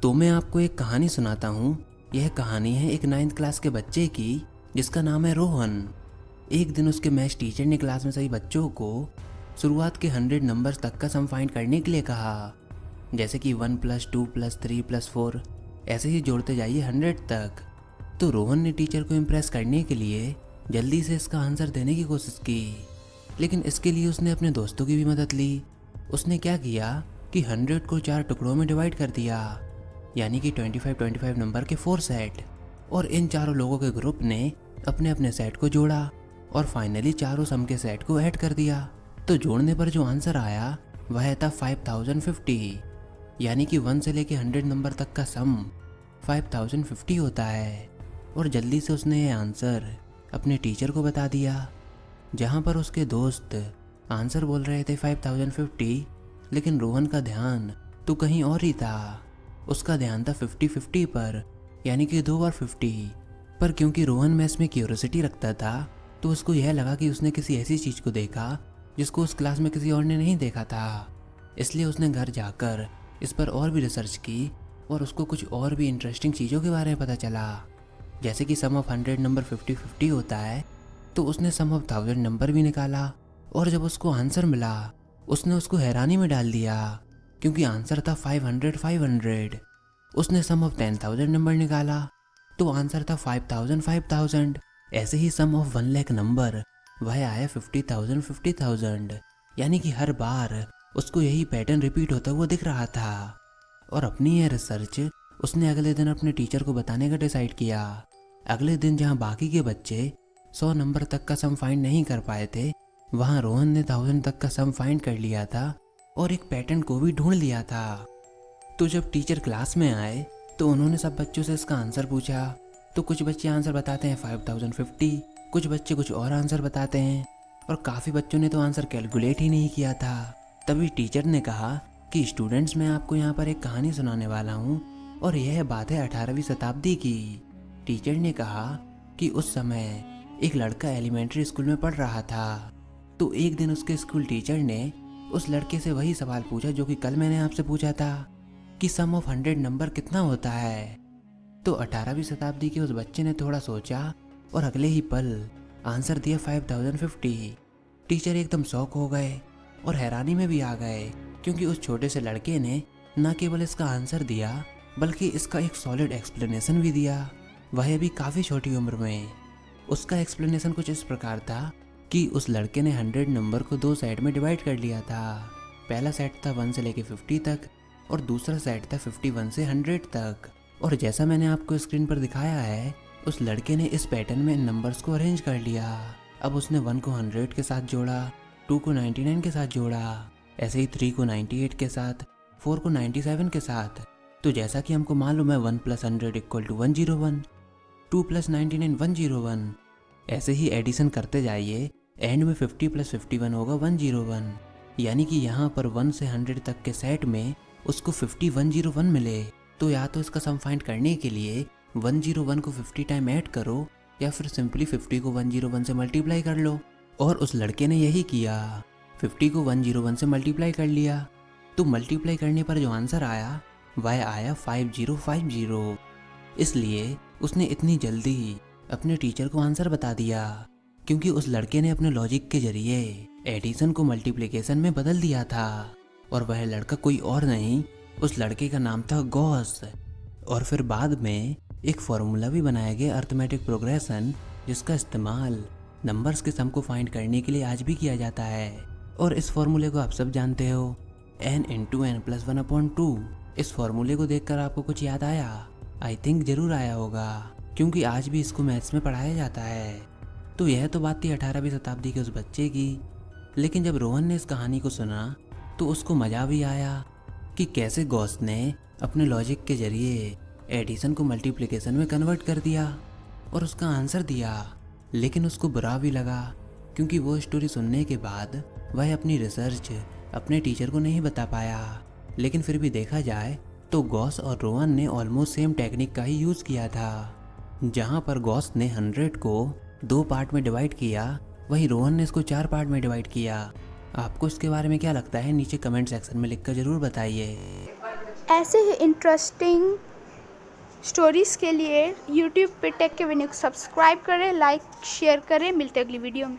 तो मैं आपको एक कहानी सुनाता हूँ। यह कहानी है एक 9th क्लास के बच्चे की, जिसका नाम है रोहन। एक दिन उसके मैथ्स टीचर ने क्लास में सभी बच्चों को शुरुआत के 100 नंबर्स तक का सम फाइंड करने के लिए कहा, जैसे कि 1 + 2 + 3 + 4, ऐसे ही जोड़ते जाइए 100 तक। तो रोहन ने टीचर को इम्प्रेस करने के लिए जल्दी से इसका आंसर देने की कोशिश की, लेकिन इसके लिए उसने अपने दोस्तों की भी मदद ली। उसने क्या किया कि 100 को 4 टुकड़ों में डिवाइड कर दिया, यानी कि 25 नंबर के 4 सेट, और इन चारों लोगों के ग्रुप ने अपने अपने सेट को जोड़ा और फाइनली चारों सम के सेट को ऐड कर दिया। तो जोड़ने पर जो आंसर आया वह था 5050, यानी कि 1 से लेके 100 नंबर तक का सम 5050 होता है। और जल्दी से उसने ये आंसर अपने टीचर को बता दिया। जहाँ पर उसके दोस्त आंसर बोल रहे थे 5050, लेकिन रोहन का ध्यान तो कहीं और ही था। उसका ध्यान था 50-50 पर, यानी कि 2 बार 50। पर क्योंकि रोहन मैथ्स में क्यूरियोसिटी रखता था, तो उसको यह लगा कि उसने किसी ऐसी चीज़ को देखा जिसको उस क्लास में किसी और ने नहीं देखा था। इसलिए उसने घर जाकर इस पर और भी रिसर्च की और उसको कुछ और भी इंटरेस्टिंग चीज़ों के बारे में पता चला, जैसे कि सम ऑफ 100 नंबर 50-50 होता है। तो उसने सम ऑफ 1000 नंबर भी निकाला, और जब उसको आंसर मिला उसने उसको हैरानी में डाल दिया, क्योंकि आंसर था 500-500। उसने सम ऑफ 10,000 नंबर निकाला तो आंसर था 5000-5000। ऐसे ही सम ऑफ 1 लाख नंबर वह आया 50,000-50,000, यानी कि हर बार उसको यही पैटर्न रिपीट होता हुआ दिख रहा था। और अपनी यह रिसर्च उसने अगले दिन अपने टीचर को बताने का डिसाइड किया। अगले दिन जहाँ बाकी के बच्चे 100 नंबर तक का सम फाइंड नहीं कर पाए थे, वहाँ रोहन ने 1000 तक का सम फाइंड कर लिया था और एक पैटर्न को भी ढूंढ लिया था। तो जब टीचर क्लास में आए तो उन्होंने सब बच्चों से इसका आंसर पूछा। तो कुछ बच्चे आंसर बताते हैं 5050, कुछ बच्चे कुछ और आंसर बताते हैं, और काफ़ी बच्चों ने तो आंसर कैलकुलेट ही नहीं किया था। तभी टीचर ने कहा कि स्टूडेंट्स, मैं आपको यहाँ पर एक कहानी सुनाने वाला हूँ, और यह बात है 18वीं शताब्दी की। टीचर ने कहा कि उस समय एक लड़का एलिमेंट्री स्कूल में पढ़ रहा था। तो एक दिन उसके स्कूल टीचर ने उस लड़के से वही सवाल पूछा जो कि कल मैंने आपसे पूछा था, कि सम ऑफ 100 नंबर कितना होता है। तो 18वीं शताब्दी के उस बच्चे ने थोड़ा सोचा और अगले ही पल आंसर दिया 5050। टीचर एकदम शॉक हो गए और हैरानी में भी आ गए, क्योंकि उस छोटे से लड़के ने न केवल इसका आंसर दिया बल्कि इसका एक सॉलिड एक्सप्लेनेशन भी दिया, वह भी काफ़ी छोटी उम्र में। उसका एक्सप्लेनेशन कुछ इस प्रकार था कि उस लड़के ने 100 नंबर को 2 सेट में डिवाइड कर लिया था। पहला सेट था 1 से लेके 50 तक और दूसरा सेट था 51 से 100 तक। और जैसा मैंने आपको स्क्रीन पर दिखाया है, उस लड़के ने इस पैटर्न में नंबर्स को अरेंज कर लिया। अब उसने 1 को 100 के साथ जोड़ा, 2 को 99 के साथ जोड़ा, ऐसे ही 3 को 98 के साथ, 4 को 97 के साथ। तो जैसा कि हमको मालूम है 1 + 100 = 101, 2 + 99 101। ऐसे ही एडिशन करते जाइए, एंड में 50 + 51 होगा 101, यानी कि यहाँ पर 1 से 100 तक के सेट में उसको 5101 मिले। तो या तो इसका सम फाइंड करने के लिए 101 को 50 टाइम ऐड करो, या फिर सिंपली 50 को 101 से मल्टीप्लाई कर लो। और उस लड़के ने यही किया, 50 को 101 से मल्टीप्लाई कर लिया। तो मल्टीप्लाई करने पर जो आंसर आया वह आया 5050। इसलिए उसने इतनी जल्दी अपने टीचर को आंसर बता दिया, क्योंकि उस लड़के ने अपने लॉजिक के जरिए एडिशन को मल्टीप्लिकेशन में बदल दिया था। और वह लड़का कोई और नहीं, उस लड़के का नाम था गॉस। और फिर बाद में एक फॉर्मूला भी बनाया गया, अर्थमेटिक प्रोग्रेशन, जिसका इस्तेमाल नंबर्स के सम को फाइंड करने के लिए आज भी किया जाता है। और इस फॉर्मूले को आप सब जानते हो, n × n + 1/2। इस फॉर्मूले को देखकर आपको कुछ याद आया? आई थिंक जरूर आया होगा, क्योंकि आज भी इसको मैथ्स में पढ़ाया जाता है। तो यह तो बात थी 18वीं शताब्दी के उस बच्चे की। लेकिन जब रोहन ने इस कहानी को सुना तो उसको मज़ा भी आया कि कैसे गॉस ने अपने लॉजिक के जरिए एडिशन को मल्टीप्लिकेशन में कन्वर्ट कर दिया और उसका आंसर दिया। लेकिन उसको बुरा भी लगा, क्योंकि वो स्टोरी सुनने के बाद वह अपनी रिसर्च अपने टीचर को नहीं बता पाया। लेकिन फिर भी देखा जाए तो गॉस और रोहन ने ऑलमोस्ट सेम टेक्निक का ही यूज़ किया था। जहाँ पर गॉस ने 100 को 2 पार्ट में डिवाइड किया, वहीं रोहन ने इसको 4 पार्ट में डिवाइड किया। आपको इसके बारे में क्या लगता है? नीचे कमेंट सेक्शन में लिखकर ज़रूर बताइए। ऐसे ही इंटरेस्टिंग स्टोरीज़ के लिए यूट्यूब पे टेक के वीडियो को सब्सक्राइब करें, लाइक शेयर करें। मिलते हैं अगली वीडियो में।